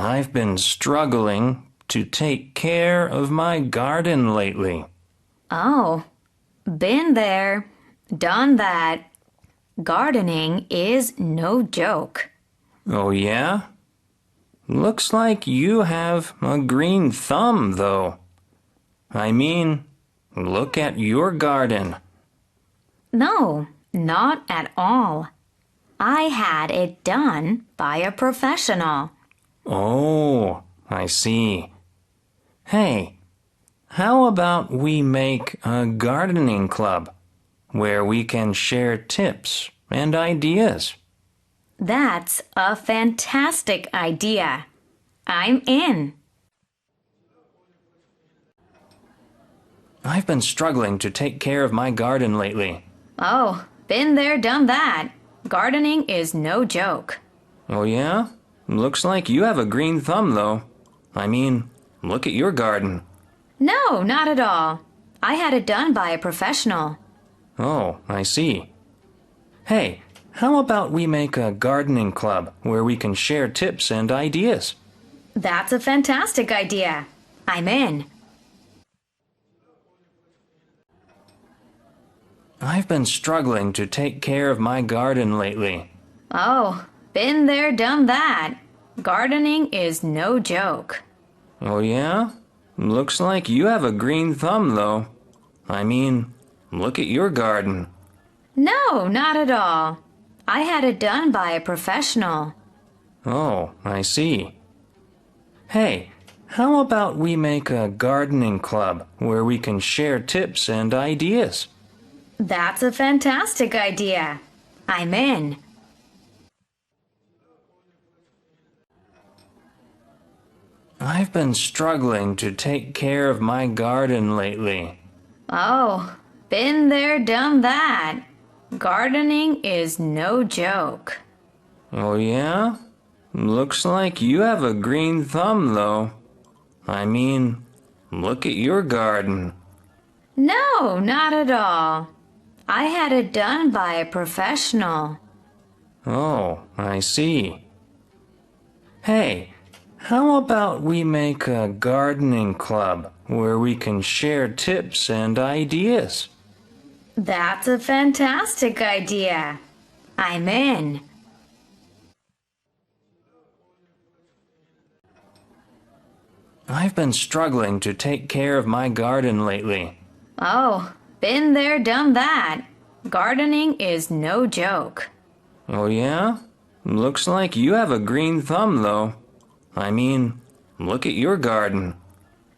I've been struggling to take care of my garden lately. Oh, been there, done that. Gardening is no joke. Oh, yeah? Looks like you have a green thumb, though. I mean, look at your garden. No, not at all. I had it done by a professional. Oh, I see. Hey, how about we make a gardening club where we can share tips and ideas? That's a fantastic idea. I'm in. I've been struggling to take care of my garden lately. Oh, been there, done that. Gardening is no joke. Oh, yeah? Looks like you have a green thumb, though. I mean, look at your garden. No, not at all. I had it done by a professional. Oh, I see. Hey, how about we make a gardening club where we can share tips and ideas? That's a fantastic idea. I'm in. I've been struggling to take care of my garden lately. Oh, been there, done that. Gardening is no joke. Oh, yeah? Looks like you have a green thumb, though. I mean, look at your garden. No, not at all. I had it done by a professional. Oh, I see. Hey, how about we make a gardening club where we can share tips and ideas? That's a fantastic idea. I'm in. I've been struggling to take care of my garden lately. Oh, been there, done that. Gardening is no joke. Oh, yeah? Looks like you have a green thumb, though. I mean, look at your garden. No, not at all. I had it done by a professional. Oh, I see. Hey, how about we make a gardening club where we can share tips and ideas? That's a fantastic idea. I'm in. I've been struggling to take care of my garden lately. Oh, been there, done that. Gardening is no joke. Oh, yeah? Looks like you have a green thumb, though. I mean, look at your garden.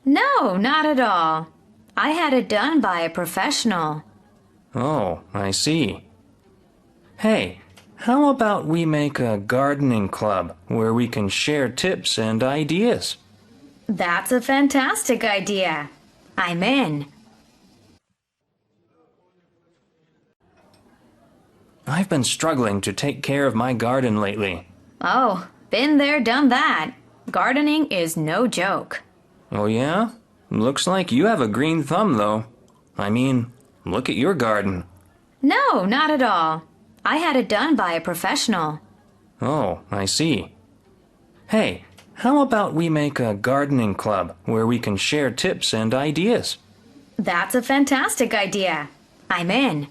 No, not at all. I had it done by a professional. Oh, I see. Hey, how about we make a gardening club where we can share tips and ideas? That's a fantastic idea. I'm in. I've been struggling to take care of my garden lately. Oh, been there, done that. Gardening is no joke. Oh, yeah? Looks like you have a green thumb, though. I mean, look at your garden. No, not at all. I had it done by a professional. Oh, I see. Hey, how about we make a gardening club where we can share tips and ideas? That's a fantastic idea. I'm in.